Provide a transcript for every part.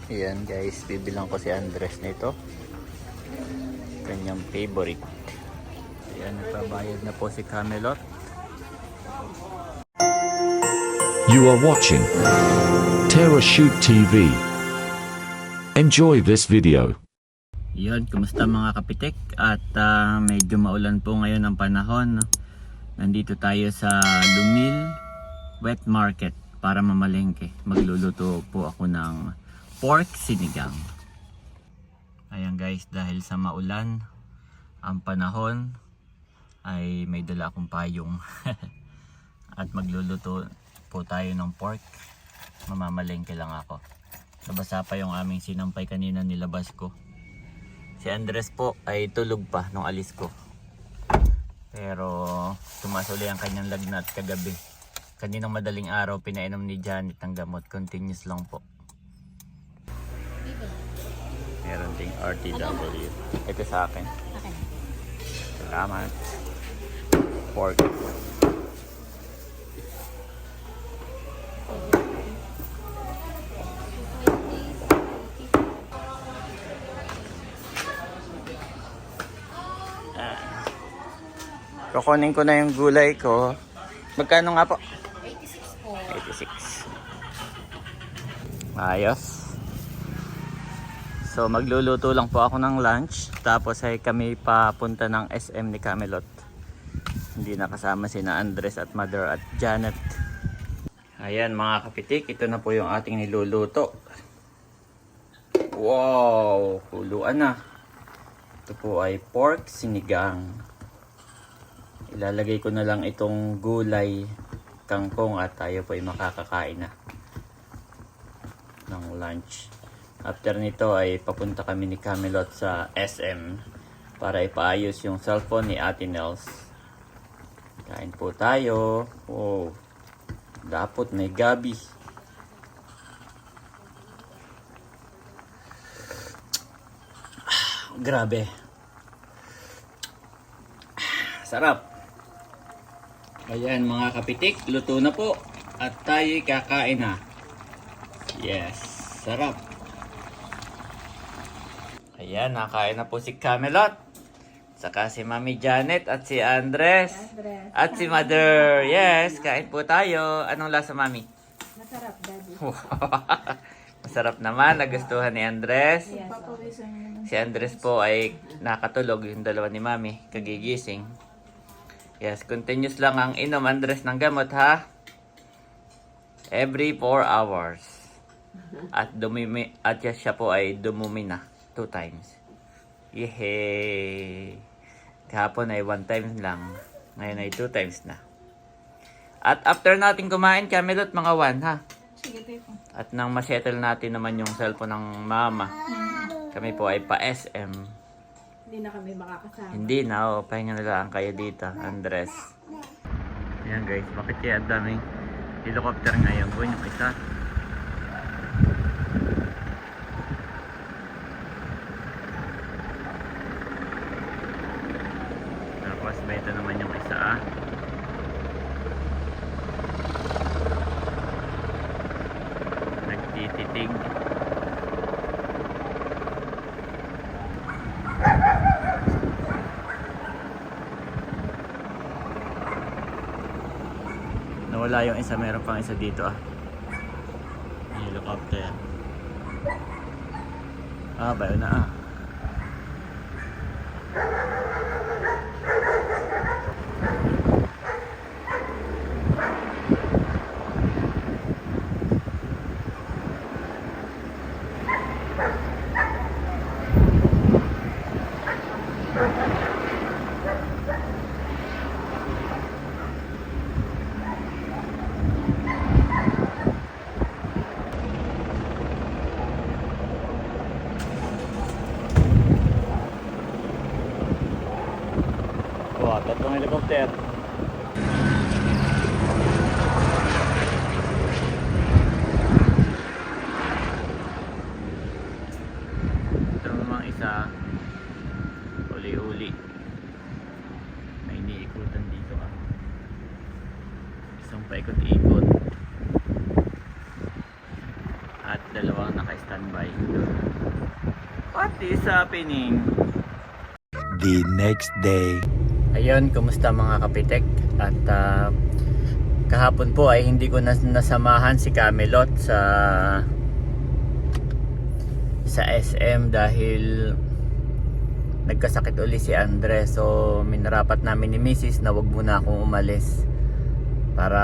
Ayan guys, bibilang ko si Andres nito. Kanyang favorite. Ayan, nagbabayad na po si Camelot. You are watching Terra Shoot TV. Enjoy this video. Yun, kumusta mga kapitik? At medyo maulan po ngayon ang panahon, no? Nandito tayo sa Lumil Wet Market para mamalengke. Magluluto po ako ng pork sinigang. Ayan guys, dahil sa maulan ang panahon ay may dala akong payong. At magluluto po tayo ng pork. Mamamalengke lang ako. Nabasa pa yung aming sinampay kanina, nilabas ko. Si Andres po ay tulog pa nung alis ko. Pero tumaas uli ang kanyang lagnat kagabi. Kaninang madaling araw pinainom ni Janet ng gamot. Continuous lang po. Meron ding RTW. Ito sa akin. Okay. Salamat. Pork. Kukunin ko na yung gulay ko. Magkano nga po? 86 po. 86. Ayos. So magluluto lang po ako ng lunch. Tapos ay kami papunta ng SM ni Camelot. Hindi nakasama sina Andres at Mother at Janet. Ayan mga kapitik, ito na po yung ating niluluto. Wow, huluan na. Ito po ay pork sinigang. Ilalagay ko na lang itong gulay, kangkong at tayo po ay makakakain na ng lunch. After nito ay papunta kami ni Camelot sa SM para ipaayos yung cellphone ni Ate Nels. Kain po tayo. Wow, dapot may gabi. Grabe. Sarap. Ayan mga kapitik, luto na po. At tayo'y kakain na. Yes, sarap. Ayan, nakain na po si Camelot. Saka si Mami Janet at si Andres. At si Mother. Yes, kain po tayo. Anong lasa, Mami? Masarap, Daddy. Masarap naman, nagustuhan ni Andres. Yes. Si Andres po ay nakatulog, yung dalawa ni Mami, kagigising. Yes, continuous lang ang inom, Andres, ng gamot, ha? Every 4 hours. At siya po ay dumumi na 2 times. Yehey! Kahapon ay 1 time lang. Ngayon ay 2 times na. At after natin kumain, Camelot, mga 1, ha? Sige, Pepo. At nang masettle natin naman yung cellphone ng mama, kami po ay pa-SM. Hindi na kami makakasama. Hindi na, pahinga na lang kayo dito, Andres. Ayan guys, bakit kaya ang daming helicopter ngayon? Buwan yung isa. Tapos may ito naman yung isa, nagtititig. Nawala yung isa, meron pang isa dito, helicopter. Bayo na, Wow, tatlong helicopter. Ito namang isa, uli-uli. May iniikutan dito, isang paikot-ikot. At dalawang naka-standby. What is happening? The next day. Ayun, kumusta mga kapitek? At kahapon po ay hindi ko nasamahan si Camelot sa SM dahil nagkasakit uli si Andres. So minarapat namin ni Mrs. na wag muna akong umalis para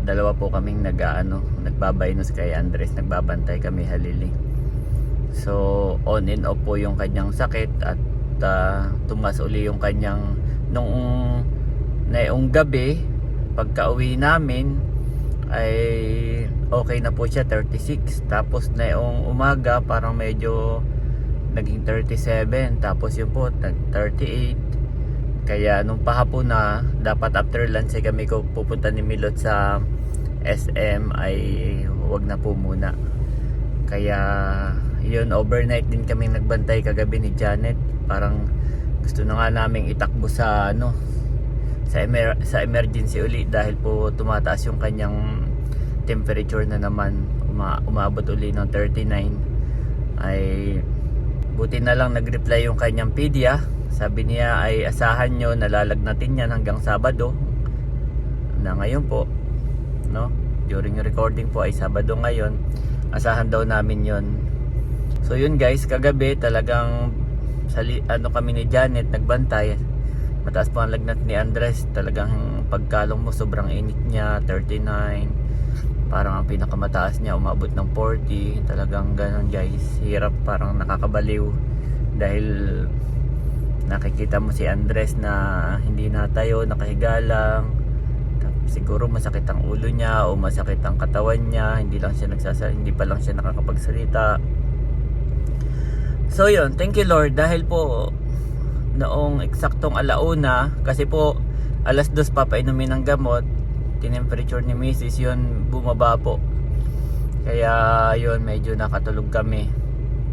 dalawa po kaming nagbabainos kay Andres, nagbabantay kami halili. So on and off po yung kanyang sakit at tumas uli yung kanyang noong gabi. Pagka uwi namin ay okay na po siya, 36. Tapos noong umaga parang medyo naging 37. Tapos yun po nag 38. Kaya nung pahapon na, dapat after lunch ay kami ko pupunta ni Milot sa SM, ay wag na po muna. Kaya yun, overnight din kami nagbantay kagabi ni Janet. Parang gusto na nga naming itakbo sa sa emergency uli dahil po tumataas yung kanyang temperature na naman, umabot uli ng 39. Ay buti na lang nag-reply yung kanyang pedia. Sabi niya ay asahan nyo, nalalagnatin yan hanggang Sabado na ngayon po, no? During recording po ay Sabado ngayon, asahan daw namin yon. So yun guys, kagabi talagang kami ni Janet nagbantay. Mataas po ang lagnat ni Andres. Talagang pagkalong mo sobrang init niya, 39. Parang ang pinakamataas niya umabot ng 40. Talagang ganon guys. Hirap, parang nakakabaliw. Dahil nakikita mo si Andres na hindi natayo, nakahiga lang. Siguro masakit ang ulo niya o masakit ang katawan niya. Hindi pa lang siya nakakapagsalita. So yun, thank you Lord dahil po noong eksaktong alauna, kasi po alas 2 papainumin ng gamot, tinemperature ni Mrs. yun bumaba po, kaya yun medyo nakatulog kami.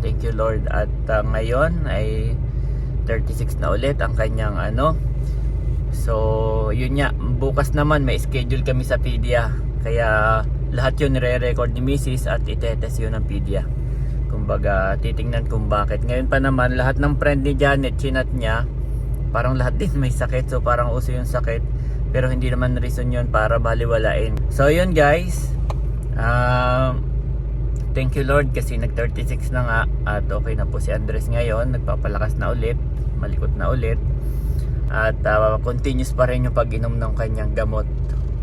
Thank you Lord. At ngayon ay 36 na ulit ang kanyang so yun nga, bukas naman may schedule kami sa pedia, kaya lahat yun nire-record ni Mrs. at itetest yun ng pedia. Kumbaga titingnan kung bakit. Ngayon pa naman lahat ng friend ni Janet, chinat niya, parang lahat din may sakit. So parang uso yung sakit, pero hindi naman reason yun para baliwalain. So yun guys, thank you Lord kasi nag 36 na nga at okay na po si Andres ngayon. Nagpapalakas na ulit, malikot na ulit, at continuous pa rin yung pag-inom ng kanyang gamot.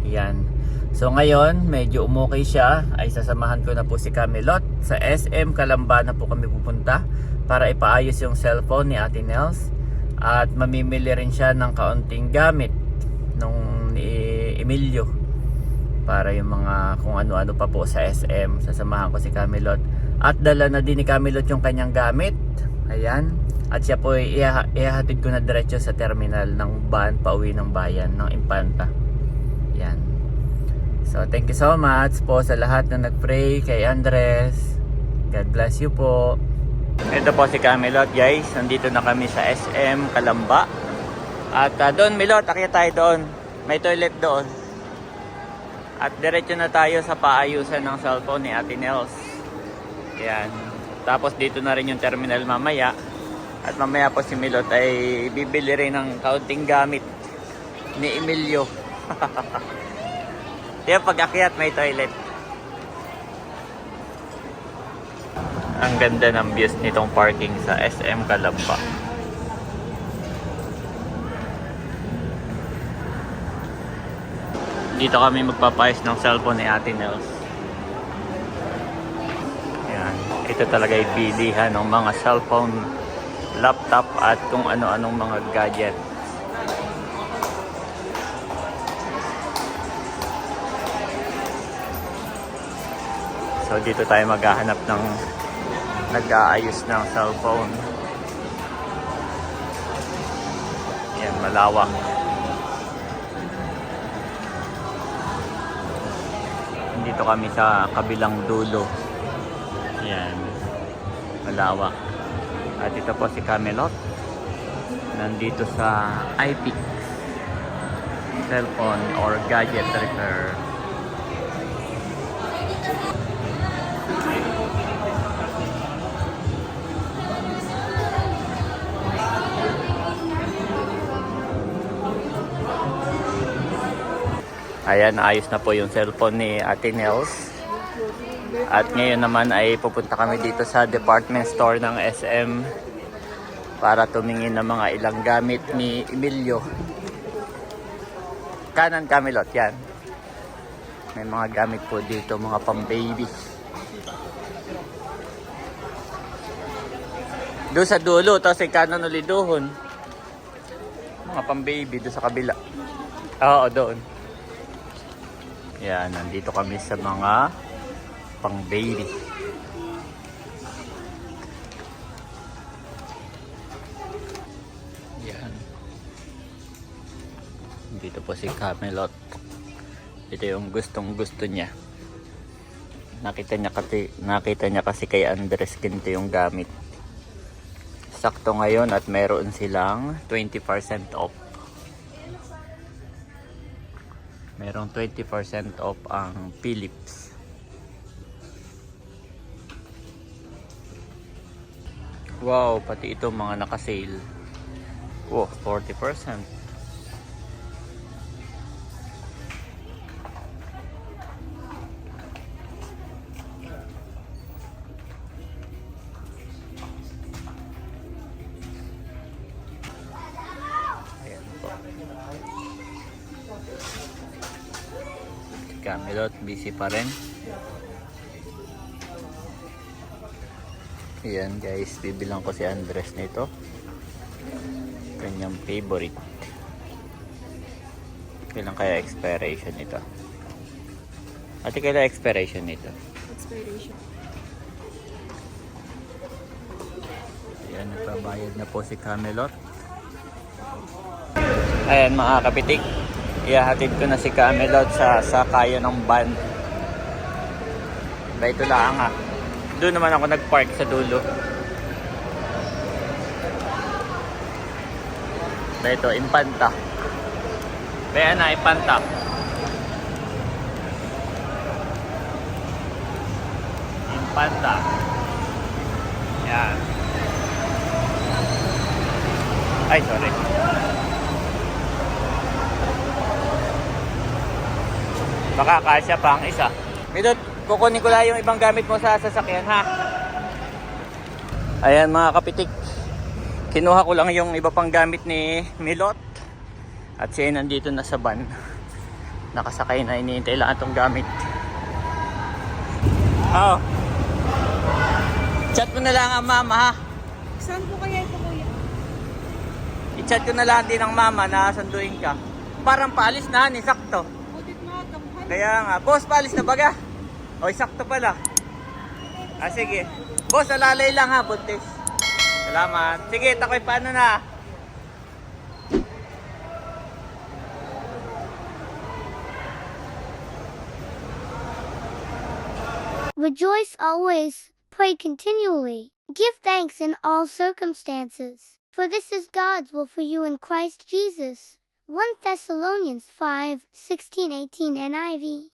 Yan. So ngayon, medyo umukay siya, ay sasamahan ko na po si Camelot. Sa SM Calamba na po kami pupunta para ipaayos yung cellphone ni Ate Nels. At mamimili rin siya ng kaunting gamit ni Emilio para yung mga kung ano-ano pa po sa SM. Sasamahan ko si Camelot. At dala na din ni Camelot yung kanyang gamit. Ayan. At siya po ihahatid ko na diretso sa terminal ng van pauwi ng bayan ng Impanta. Yan. So thank you so much po sa lahat na nagpray kay Andres. God bless you po. Ito po si Camelot guys. Nandito na kami sa SM Calamba. At doon Milot, akyat tayo doon. May toilet doon. At diretso na tayo sa paayusan ng cellphone ni Ate Nels. Yan. Tapos dito na rin yung terminal mamaya. At mamaya po si Milot ay bibili rin ng kaunting gamit ni Emilio. Kaya pag-akyat may toilet. Ang ganda ng views nitong parking sa SM Calamba. Dito kami magpapayos ng cellphone ni Ate Nels. Yan. Ito talaga ay bilihan ng mga cellphone, laptop at kung ano-anong mga gadget. So dito tayo maghahanap ng nag-aayos ng cellphone. Yan, malawak. Dito kami sa kabilang dulo. Yan, malawak. At ito po si Camelot. Nandito sa iPix cellphone or gadget repair. Ayan, ayos na po yung cellphone ni Ate Nels. At ngayon naman ay pupunta kami dito sa department store ng SM para tumingin ng mga ilang gamit ni Emilio. Kanan Camelot, yan. May mga gamit po dito, mga pang-baby. Doon sa dulo, tapos ay kanan ulit doon. Mga pang-baby doon sa kabila. Oo, doon. Yan, nandito kami sa mga pang-baby. Yan. Dito po si Camelot. Ito yung gustong gusto niya. Nakita niya kasi kay Andres ganito yung gamit. Sakto ngayon at meron silang 20% off. Merong 20% off ang Philips. Wow, pati ito mga naka-sale. Wow, 40%. Ayan po. Si Camelot, busy pa rin. Ayan guys, bibilang ko si Andres nito. Kanyang favorite. Kailan kaya expiration nito? Ate, kailan expiration nito? Expiration. Ayan, nagbabayad na po si Camelot. Ayan mga kapitik, ihahatid ko na si Camelot sa sakayan ng van. Ba ito lang ha. Doon naman ako nag-park sa dulo. Ba ito, Impanta. Kaya na, Impanta. Impanta. Yan. Ay, sorry. Baka kasya pa ang isa. Midot, kukunin ko lang yung ibang gamit mo sa sasakyan, ha? Ayan mga kapitik. Kinuha ko lang yung iba pang gamit ni Milot. At siya nandito na sa van. Nakasakay na, iniintay lang itong gamit. Oh. Chat mo na lang ang mama, ha? Saan po kaya ito, kuya? I-chat ko na lang din ang mama na sanduin ka. Parang paalis na, ni sakto. Audit mo, tamuhan. Kaya nga, boss, paalis na baga? Oy, sakto pala. Ah, sige. Boss, alalay lang ha, buntis. Salamat. Sige, takoy, paano na? Rejoice always, pray continually, give thanks in all circumstances, for this is God's will for you in Christ Jesus. 1 Thessalonians 5:16-18 NIV.